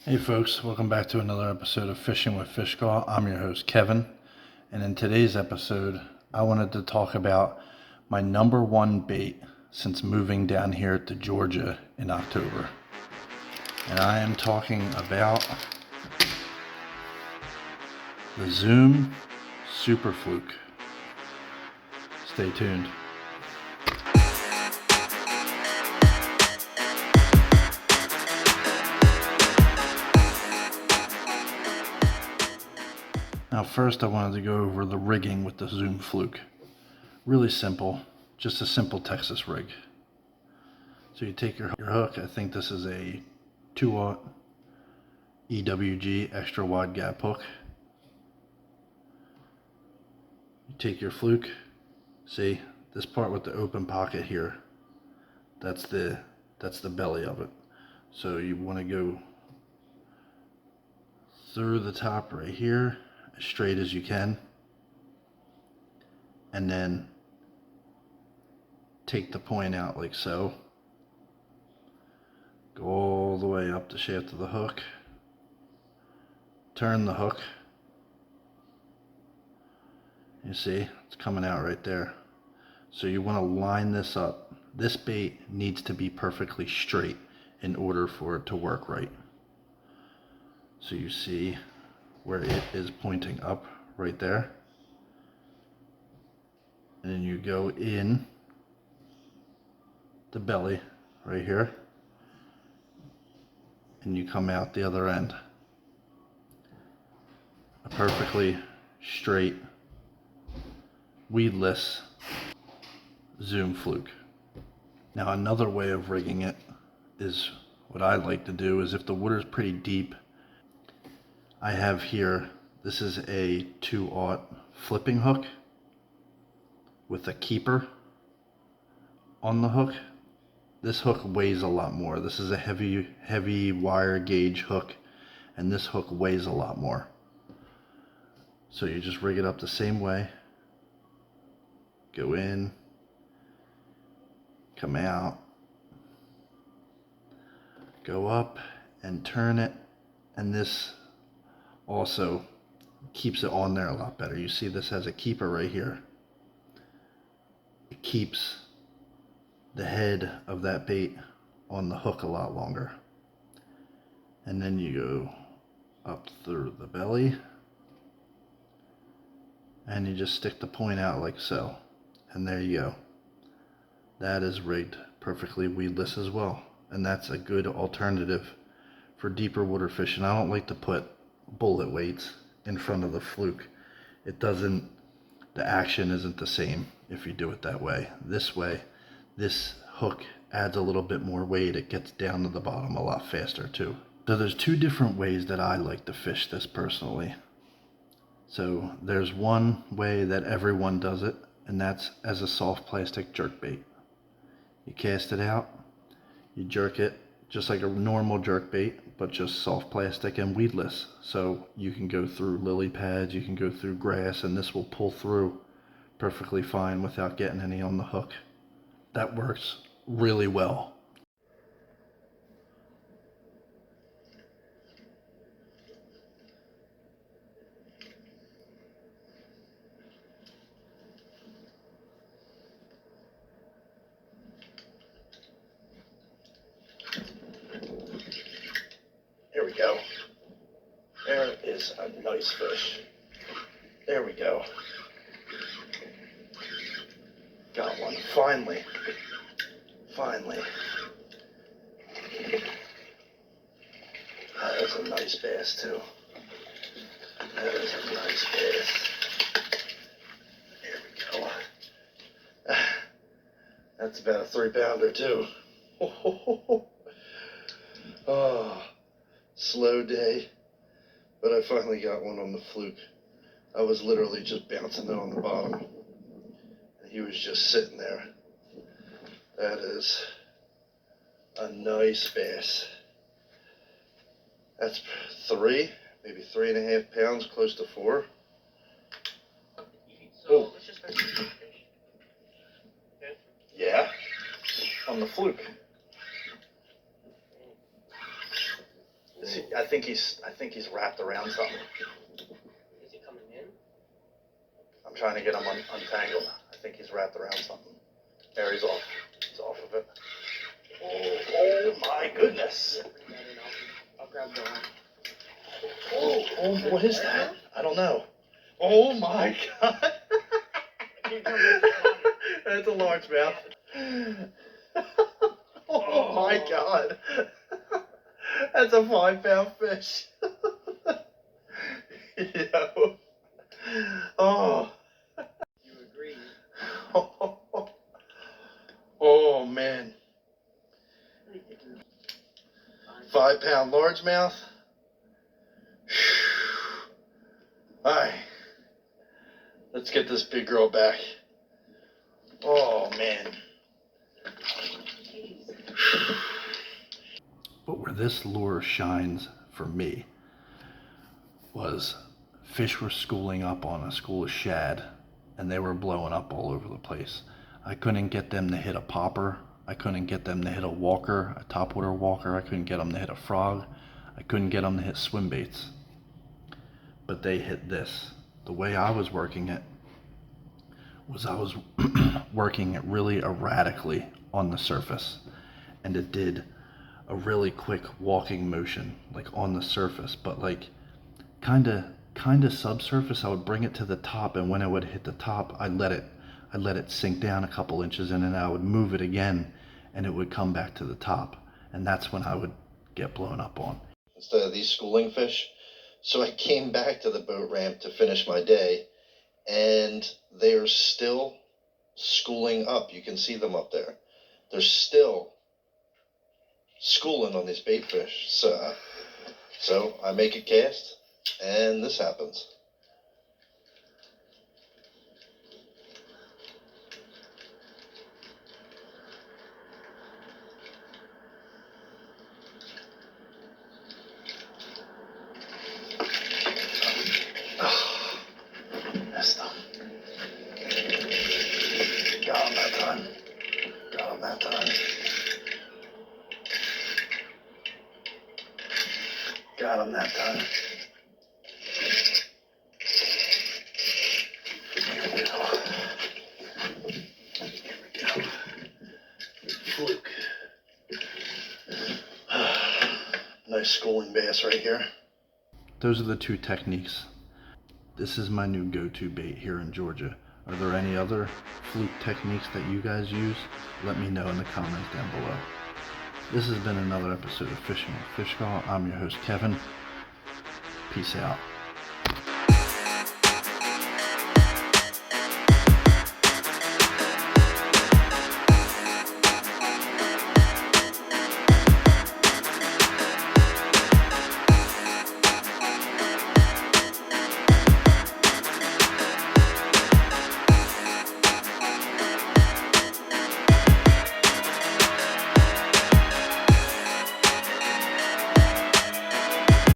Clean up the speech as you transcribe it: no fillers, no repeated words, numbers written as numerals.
Hey folks, welcome back to another episode of Fishing with Fish Call. I'm your host Kevin, and in today's episode, I wanted to talk about my number one bait since moving down here to Georgia in October. And I am talking about the Zoom Super Fluke. Stay tuned. Now first I wanted to go over the rigging with the Zoom Fluke. Really simple, just a simple Texas rig. So you take your hook, I think this is a 2/0 EWG extra wide gap hook. You take your fluke, see this part with the open pocket here, that's the belly of it. So you want to go through the top right here as straight as you can, and then take the point out like so. Go all the way up the shaft of the hook, turn the hook. You see, it's coming out right there. So you want to line this up. This bait needs to be perfectly straight in order for it to work right. So you see where it is pointing up right there. And then you go in the belly right here, and you come out the other end. A perfectly straight, weedless Zoom Fluke. Now another way of rigging it is what I like to do is if the water is pretty deep, I have here, this is a 2/0 flipping hook with a keeper on the hook. This hook weighs a lot more. This is a heavy wire gauge hook, and this hook weighs a lot more. So you just rig it up the same way. Go in, come out, go up and turn it, and this also keeps it on there a lot better. You see this has a keeper right here. It keeps the head of that bait on the hook a lot longer. And then you go up through the belly, and you just stick the point out like so, and there you go. That is rigged perfectly weedless as well, and that's a good alternative for deeper water fishing. I don't like to put bullet weights in front of the fluke. It doesn't, the action isn't the same if you do it that way. This way, this hook adds a little bit more weight. It gets down to the bottom a lot faster too. So there's two different ways that I like to fish this personally. So there's one way that everyone does it, and that's as a soft plastic jerk bait. You cast it out, you jerk it just like a normal jerk bait, but just soft plastic and weedless. So you can go through lily pads, you can go through grass, and this will pull through perfectly fine without getting any on the hook. That works really well. Here we go. There is a nice fish. There we go. Got one. Finally. Finally. That is a nice bass too. That is a nice bass. There we go. That's about a 3-pounder too. Oh, slow day. But I finally got one on the fluke. I was literally just bouncing it on the bottom. And he was just sitting there. That is a nice bass. That's 3, maybe 3.5 pounds, close to 4. So let's just mention fish. Okay. Yeah, on the fluke. I think he's wrapped around something. Is he coming in? I'm trying to get him untangled. I think he's wrapped around something. There, he's off. He's off of it. Oh my goodness. Bring that in. I'll grab the line. Oh, what is that? I don't know. Oh my god. That's a largemouth. Oh my god. That's a 5-pound fish. Yo. Oh. You agree? Oh man. 5-pound largemouth. Alright. Let's get this big girl back. Oh man. But where this lure shines for me was fish were schooling up on a school of shad and they were blowing up all over the place. I couldn't get them to hit a popper. I couldn't get them to hit a walker, a topwater walker. I couldn't get them to hit a frog. I couldn't get them to hit swim baits. But they hit this. The way I was working it was I was working it really erratically on the surface, and it did a really quick walking motion like on the surface, but like kind of subsurface. I would bring it to the top, and when I would hit the top, I'd let it sink down a couple inches, and then I would move it again and it would come back to the top, and that's when I would get blown up on. Instead of these schooling fish, so I came back to the boat ramp to finish my day, and they're still schooling up. You can see them up there. They're still schooling on these bait fish. So I make a cast, and this happens. Missed them. Got him that time. Got him that time. Got him that time. Here we go. Here we go. Fluke. Nice schooling bass right here. Those are the two techniques. This is my new go-to bait here in Georgia. Are there any other fluke techniques that you guys use? Let me know in the comments down below. This has been another episode of Fishing with Fish Call. I'm your host, Kevin. Peace out.